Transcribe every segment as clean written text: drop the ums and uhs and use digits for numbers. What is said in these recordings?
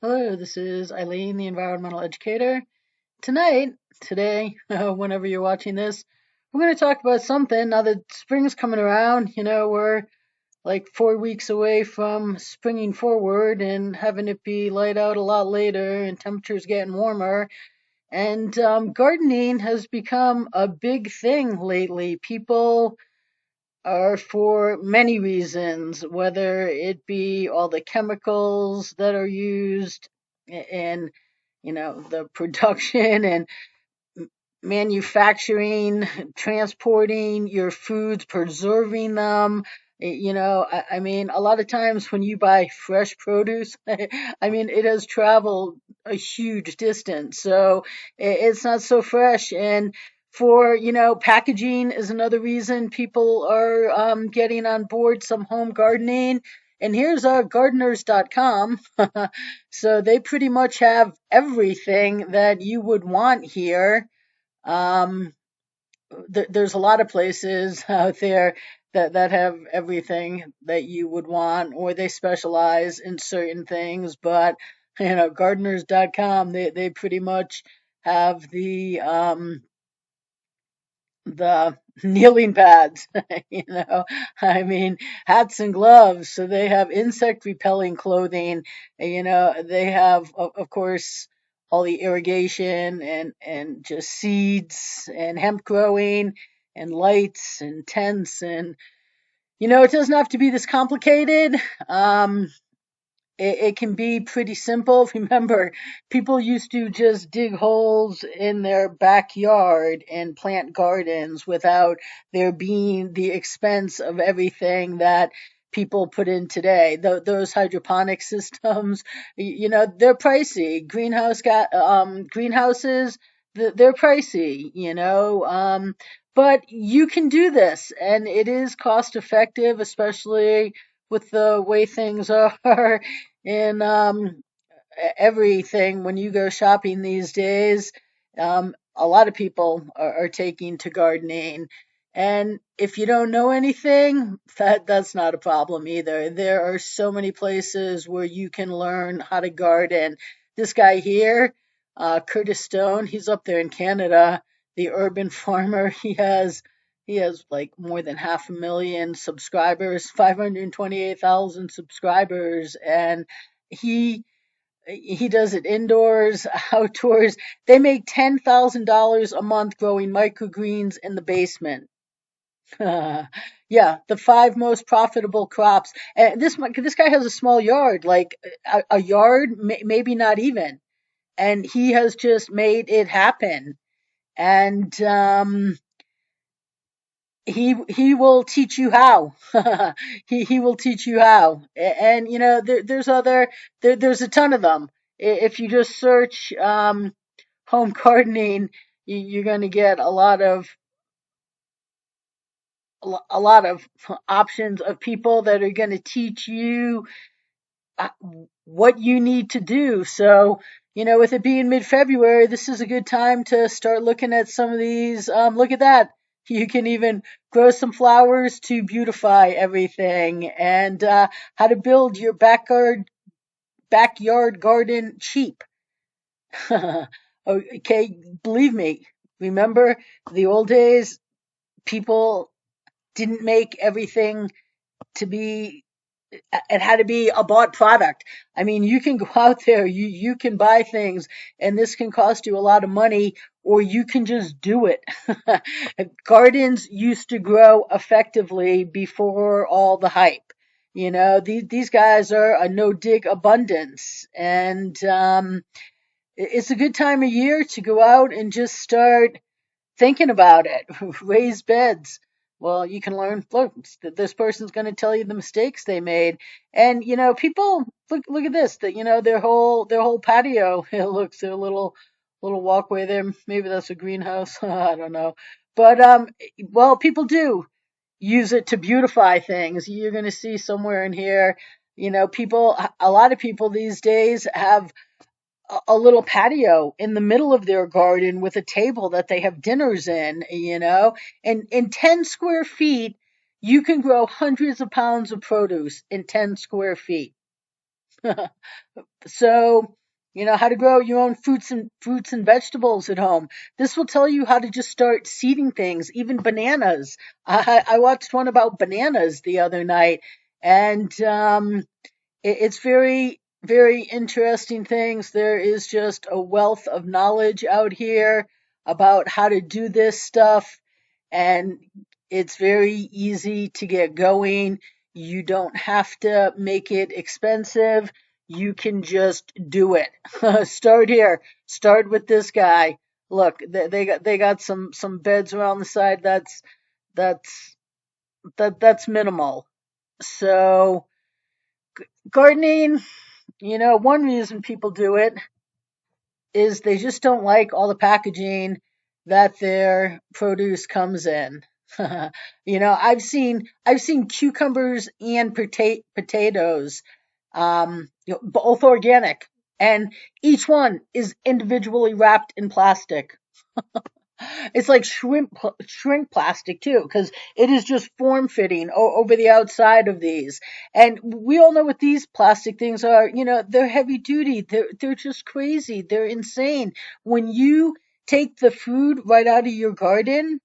Hello, this is Eileen, the environmental educator. Today, whenever you're watching this, we're going to talk about something. Now that spring's coming around, we're like 4 weeks away from springing forward and having it be light out a lot later and temperatures getting warmer. And gardening has become a big thing lately. People are for many reasons, whether it be all the chemicals that are used and the production and manufacturing, transporting your foods, preserving them. I mean, a lot of times when you buy fresh produce, I mean, it has traveled a huge distance, so it's not so fresh. And packaging is another reason people are getting on board some home gardening. And here's gardeners.com. So they pretty much have everything that you would want here. um, there's a lot of places out there that have everything that you would want, or they specialize in certain things. But gardeners.com, they pretty much have the kneeling pads, I mean, hats and gloves. So they have insect repelling clothing. They have, of course, all the irrigation and just seeds and hemp growing and lights and tents. And, it doesn't have to be this complicated. It can be pretty simple. Remember, people used to just dig holes in their backyard and plant gardens without there being the expense of everything that people put in today. Those hydroponic systems, they're pricey. Greenhouses, they're pricey. But you can do this, and it is cost effective, especially with the way things are in everything. When you go shopping these days, a lot of people are taking to gardening. And if you don't know anything, that's not a problem either. There are so many places where you can learn how to garden. This guy here, Curtis Stone, he's up there in Canada, the urban farmer. He has like more than 500,000 subscribers, 528,000 subscribers, and he he does it indoors, outdoors. They make $10,000 a month growing microgreens in the basement. Yeah, the five most profitable crops. And this guy has a small yard, like a yard, maybe not even, and he has just made it happen. And he will teach you how. He will teach you how. And there's a ton of them. If you just search home gardening, you're going to get a lot of options of people that are going to teach you uh, what you need to do. So, with it being mid-February, this is a good time to start looking at some of these. Look at that. You can even grow some flowers to beautify everything, and how to build your backyard garden cheap. Okay, believe me. Remember the old days? People didn't make everything to be it had to be a bought product. I mean, you can go out there, you can buy things, and this can cost you a lot of money, or you can just do it. Gardens used to grow effectively before all the hype. These guys are a no dig abundance, and it's a good time of year to go out and just start thinking about it. Raised beds. Well, you can learn. Look, this person's going to tell you the mistakes they made, and people look at this. That their whole patio. It looks their little walkway there. Maybe that's a greenhouse. I don't know, but well, people do use it to beautify things. You're going to see somewhere in here. A lot of people these days have a little patio in the middle of their garden with a table that they have dinners in. And in 10 square feet, you can grow hundreds of pounds of produce in 10 square feet. So, how to grow your own fruits and vegetables at home. This will tell you how to just start seeding things, even bananas. I watched one about bananas the other night, and it's very, very interesting things. There is just a wealth of knowledge out here about how to do this stuff, and it's very easy to get going. You don't have to make it expensive. You can just do it. Start here. Start with this guy. Look, they got some beds around the side. That's that's minimal. So gardening, one reason people do it is they just don't like all the packaging that their produce comes in. I've seen cucumbers and potatoes, both organic, and each one is individually wrapped in plastic. It's like shrink plastic too, because it is just form fitting over the outside of these. And we all know what these plastic things are. They're heavy duty. They're just crazy. They're insane. When you take the food right out of your garden,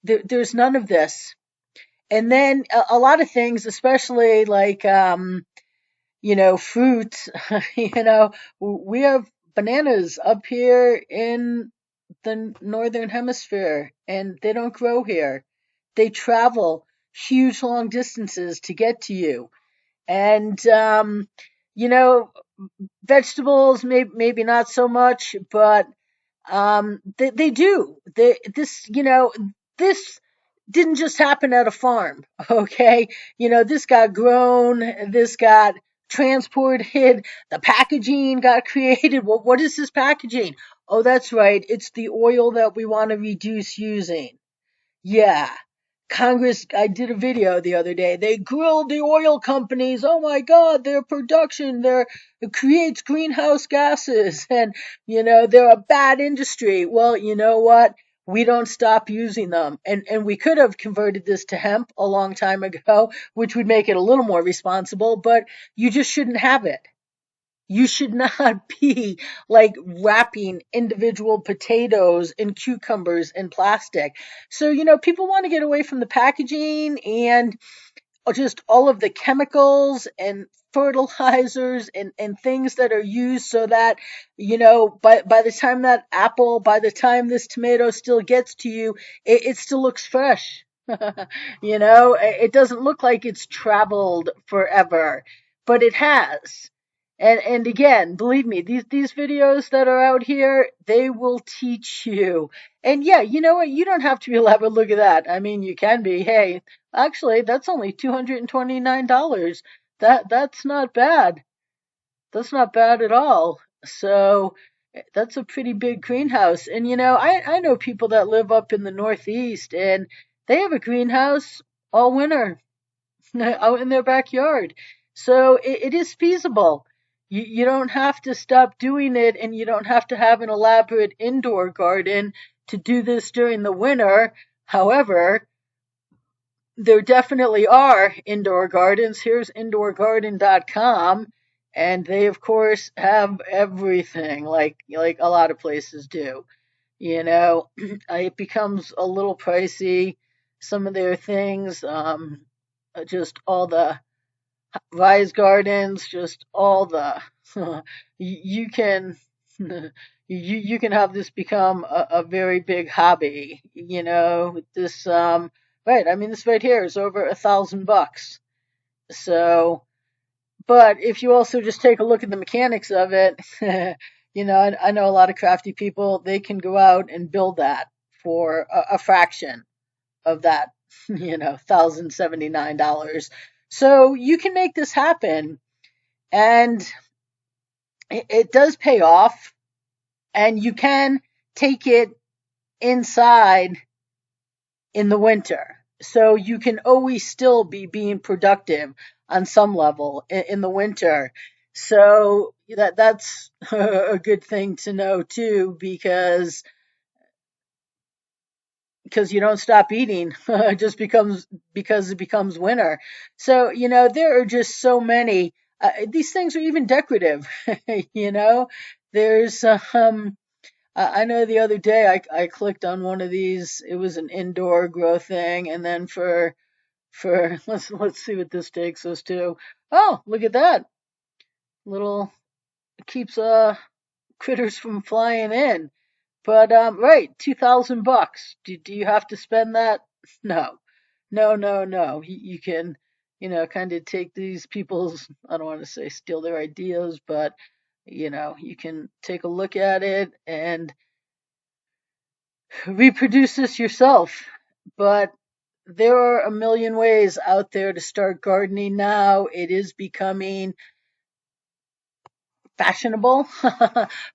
there's none of this. And then a lot of things, especially like fruits. We have bananas up here in the northern hemisphere, and they don't grow here. They travel huge long distances to get to you. And you know, vegetables maybe not so much, but they do. This didn't just happen at a farm, okay? This got grown, this got transported, the packaging got created. Well, what is this packaging? Oh, that's right, it's the oil that we want to reduce using. Yeah. Congress, I did a video the other day. They grilled the oil companies. Oh my God, their production, it creates greenhouse gases and, they're a bad industry. Well, you know what? We don't stop using them. And we could have converted this to hemp a long time ago, which would make it a little more responsible, but you just shouldn't have it. You should not be like wrapping individual potatoes and cucumbers in plastic. So, people want to get away from the packaging and just all of the chemicals and fertilizers and things that are used so that, by the time that apple, by the time this tomato still gets to you, it still looks fresh. It doesn't look like it's traveled forever, but it has. And again, believe me, these videos that are out here, they will teach you. And yeah, you know what? You don't have to be elaborate. Look at that. I mean, you can be. Hey, actually, that's only $229. That's not bad. That's not bad at all. So that's a pretty big greenhouse. And I know people that live up in the Northeast, and they have a greenhouse all winter out in their backyard. So it is feasible. You don't have to stop doing it, and you don't have to have an elaborate indoor garden to do this during the winter. However, there definitely are indoor gardens. Here's indoorgarden.com, and they of course have everything like a lot of places do. It becomes a little pricey. Some of their things, just all the Rise Gardens, just all the you can you can have this become a very big hobby. This right. I mean, this right here is over $1,000. So, but if you also just take a look at the mechanics of it, I know a lot of crafty people. They can go out and build that for a fraction of that, $1,079. So you can make this happen, and it does pay off, and you can take it inside in the winter. So you can always still be being productive on some level in the winter. So that's a good thing to know too, because you don't stop eating just becomes because it becomes winter. So there are just so many. These things are even decorative. you know, there's I know the other day I clicked on one of these. It was an indoor grow thing, and then for let's see what this takes us to. Oh, look at that little keeps critters from flying in. But right, $2,000. Do you have to spend that? No, no. You can, kind of take these people's. I don't want to say steal their ideas, but you can take a look at it and reproduce this yourself. But there are a million ways out there to start gardening now. It is becoming fashionable,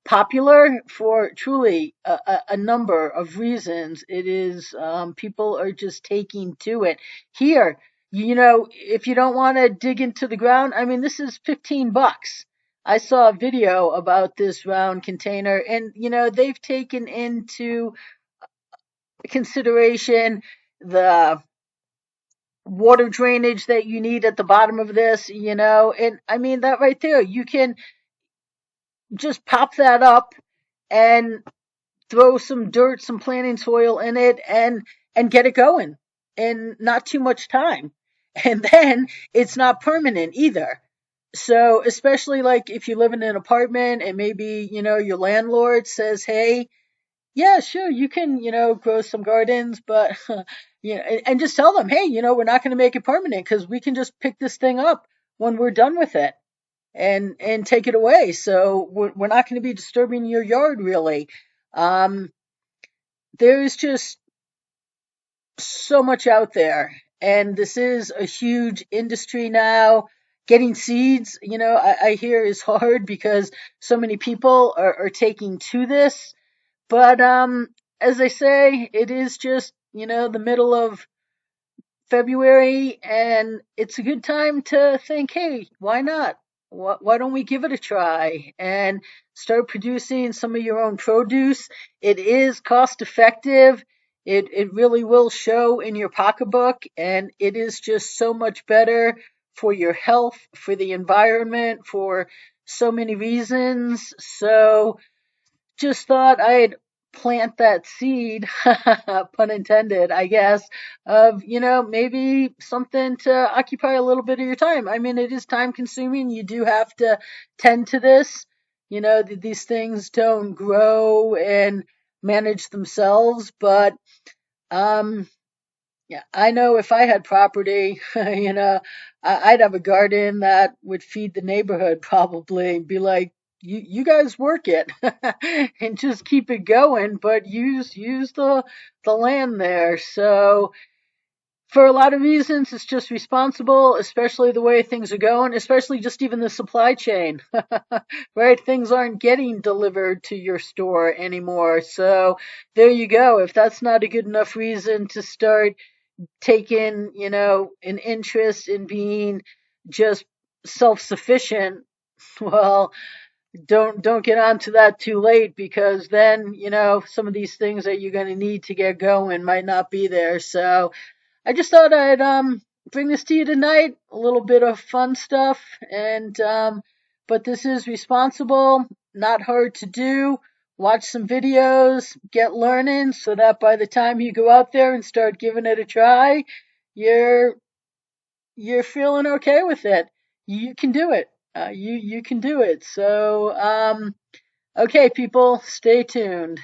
popular for truly a number of reasons. It is, people are just taking to it. Here, if you don't want to dig into the ground, I mean, this is $15. I saw a video about this round container, and they've taken into consideration the water drainage that you need at the bottom of this, and I mean, that right there, you can just pop that up and throw some dirt, some planting soil in it, and get it going in not too much time. And then it's not permanent either. So especially like if you live in an apartment and maybe, your landlord says, "Hey, yeah, sure, you can, grow some gardens, but and just tell them, "Hey, we're not going to make it permanent because we can just pick this thing up when we're done with it." And take it away. So we're not going to be disturbing your yard really. Um, there's just so much out there, and this is a huge industry now. Getting seeds, I hear is hard because so many people are taking to this. But as I say, it is just the middle of February, and it's a good time to think, hey, why not? Why don't we give it a try and start producing some of your own produce? It is cost effective. It really will show in your pocketbook, and it is just so much better for your health, for the environment, for so many reasons. So just thought I'd plant that seed, pun intended, I guess, of, maybe something to occupy a little bit of your time. I mean, it is time consuming. You do have to tend to this. These things don't grow and manage themselves, but, um, yeah, I know if I had property, I'd have a garden that would feed the neighborhood probably. Be like, you guys work it and just keep it going, but use the land there. So for a lot of reasons, it's just responsible, especially the way things are going, especially just even the supply chain, right? Things aren't getting delivered to your store anymore. So there you go. If that's not a good enough reason to start taken, an interest in being just self-sufficient, well, don't get onto that too late because then, some of these things that you're going to need to get going might not be there. So I just thought I'd bring this to you tonight, a little bit of fun stuff, and but this is responsible, not hard to do. Watch some videos, get learning, so that by the time you go out there and start giving it a try, you're you're feeling okay with it. You can do it. You can do it. So okay, people, stay tuned.